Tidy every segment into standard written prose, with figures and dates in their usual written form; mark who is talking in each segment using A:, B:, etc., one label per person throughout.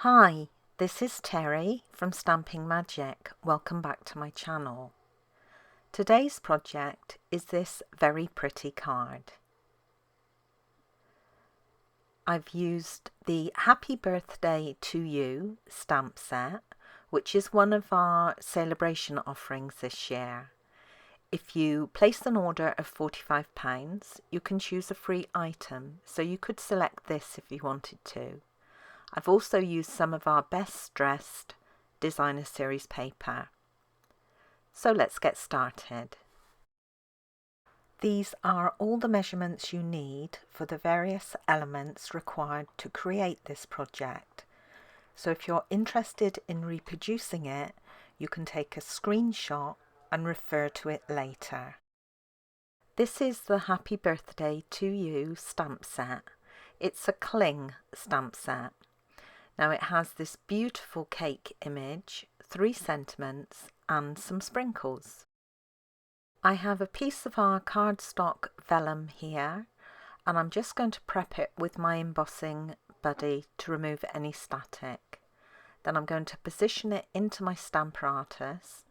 A: Hi, this is Teri from Stamping Magic. Welcome back to my channel. Today's project is this very pretty card. I've used the Happy Birthday to You stamp set, which is one of our celebration offerings this year. If you place an order of £45, you can choose a free item, so you could select this if you wanted to. I've also used some of our best dressed designer series paper. So let's get started. These are all the measurements you need for the various elements required to create this project. So if you're interested in reproducing it, you can take a screenshot and refer to it later. This is the Happy Birthday to You stamp set. It's a cling stamp set. Now it has this beautiful cake image, 3 sentiments and some sprinkles. I have a piece of our cardstock vellum here, and I'm just going to prep it with my embossing buddy to remove any static. Then I'm going to position it into my stamp apparatus,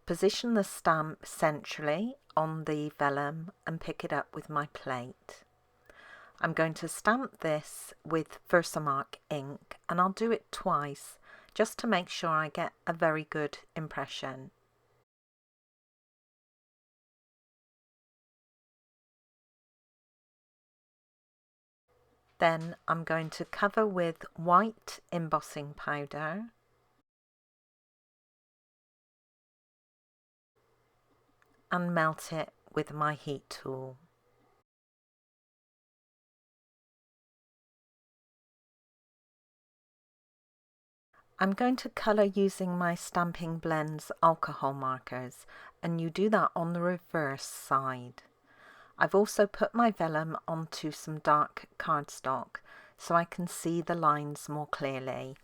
A: position the stamp centrally on the vellum and pick it up with my plate. I'm going to stamp this with Versamark ink, and I'll do it twice just to make sure I get a very good impression. Then I'm going to cover with white embossing powder and melt it with my heat tool. I'm going to colour using my Stampin' Blends alcohol markers, and you do that on the reverse side. I've also put my vellum onto some dark cardstock so I can see the lines more clearly.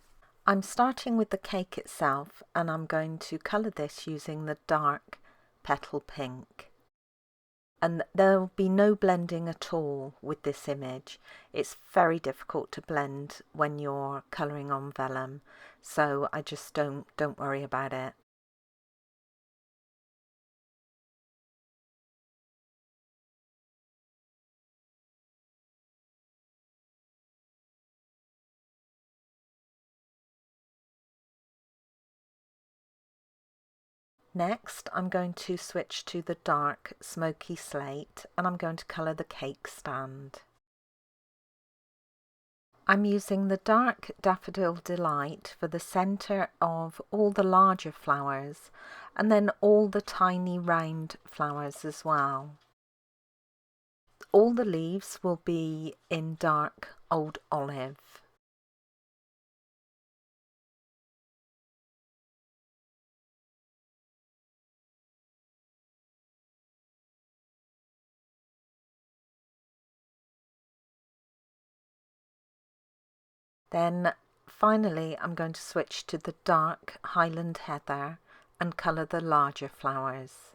A: I'm starting with the cake itself, and I'm going to colour this using the dark petal pink. And there'll be no blending at all with this image. It's very difficult to blend when you're colouring on vellum, so I just don't worry about it. Next, I'm going to switch to the dark smoky slate, and I'm going to colour the cake stand. I'm using the dark Daffodil Delight for the centre of all the larger flowers, and then all the tiny round flowers as well. All the leaves will be in dark Old Olive. Then finally I'm going to switch to the dark Highland Heather and colour the larger flowers.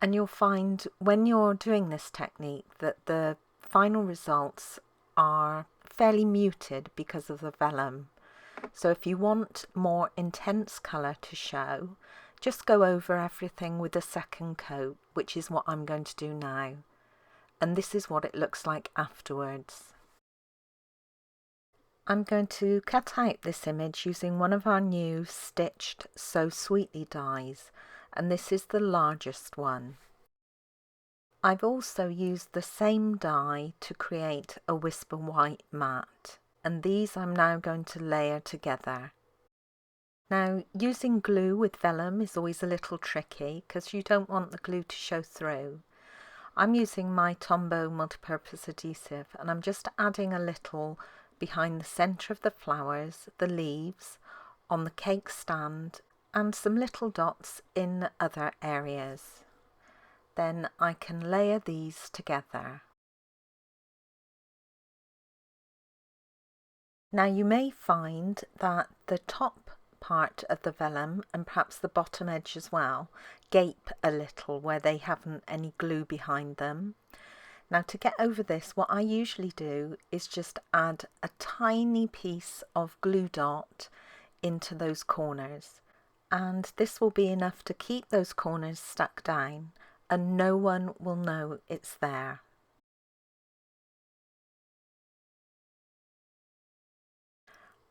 A: And you'll find when you're doing this technique that the final results are fairly muted because of the vellum. So if you want more intense colour to show, just go over everything with a second coat, which is what I'm going to do now. And this is what it looks like afterwards. I'm going to cut out this image using one of our new stitched So Sweetly dies, and this is the largest one. I've also used the same die to create a Whisper White mat, and these I'm now going to layer together. Now, using glue with vellum is always a little tricky because you don't want the glue to show through. I'm using my Tombow multipurpose adhesive, and I'm just adding a little behind the centre of the flowers, the leaves, on the cake stand, and some little dots in other areas. Then I can layer these together. Now you may find that the top part of the vellum and perhaps the bottom edge as well gape a little where they haven't any glue behind them. Now to get over this, what I usually do is just add a tiny piece of glue dot into those corners, and this will be enough to keep those corners stuck down and no one will know it's there.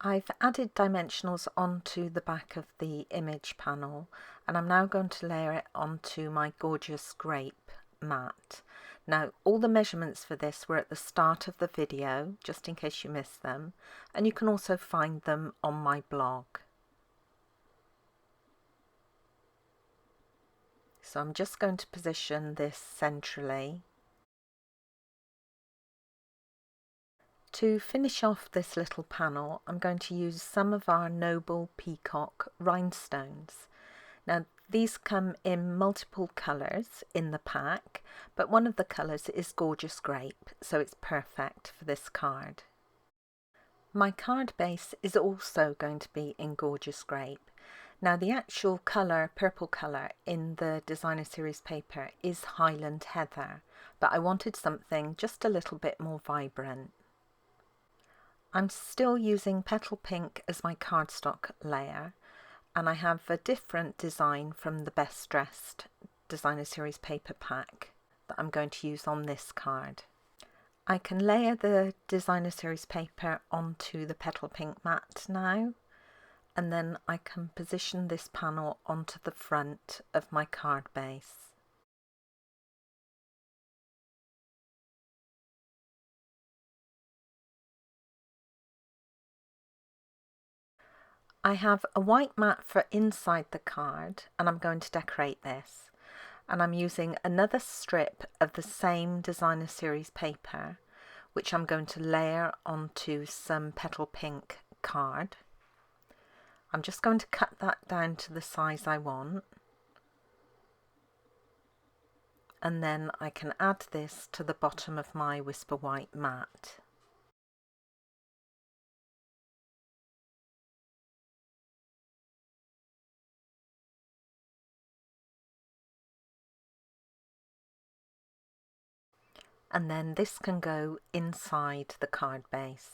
A: I've added dimensionals onto the back of the image panel, and I'm now going to layer it onto my gorgeous grape mat. Now all the measurements for this were at the start of the video, just in case you missed them, and you can also find them on my blog. So I'm just going to position this centrally. To finish off this little panel, I'm going to use some of our noble peacock rhinestones. Now these come in multiple colours in the pack, but one of the colours is gorgeous grape, so it's perfect for this card. My card base is also going to be in gorgeous grape. Now the actual colour, purple colour, in the designer series paper is Highland Heather, but I wanted something just a little bit more vibrant. I'm still using Petal Pink as my cardstock layer, and I have a different design from the Best Dressed designer series paper pack that I'm going to use on this card. I can layer the designer series paper onto the Petal Pink mat now, and then I can position this panel onto the front of my card base. I have a white mat for inside the card, and I'm going to decorate this. And I'm using another strip of the same designer series paper, which I'm going to layer onto some Petal Pink card. I'm just going to cut that down to the size I want, and then I can add this to the bottom of my Whisper White mat. And then this can go inside the card base.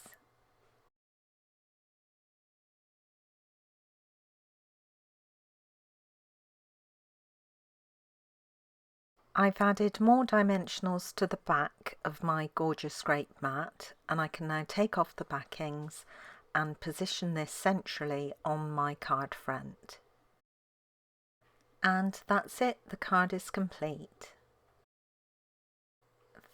A: I've added more dimensionals to the back of my gorgeous grape mat, and I can now take off the backings and position this centrally on my card front. And that's it, the card is complete.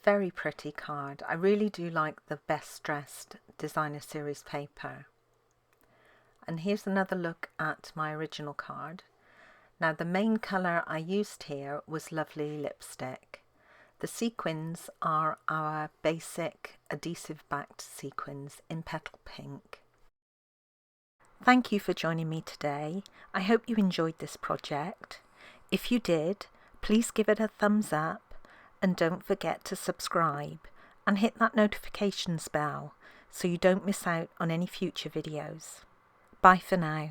A: Very pretty card. I really do like the Best Dressed designer series paper. And here's another look at my original card. Now the main colour I used here was Lovely Lipstick. The sequins are our basic adhesive backed sequins in Petal Pink. Thank you for joining me today. I hope you enjoyed this project. If you did, please give it a thumbs up and don't forget to subscribe and hit that notifications bell so you don't miss out on any future videos. Bye for now.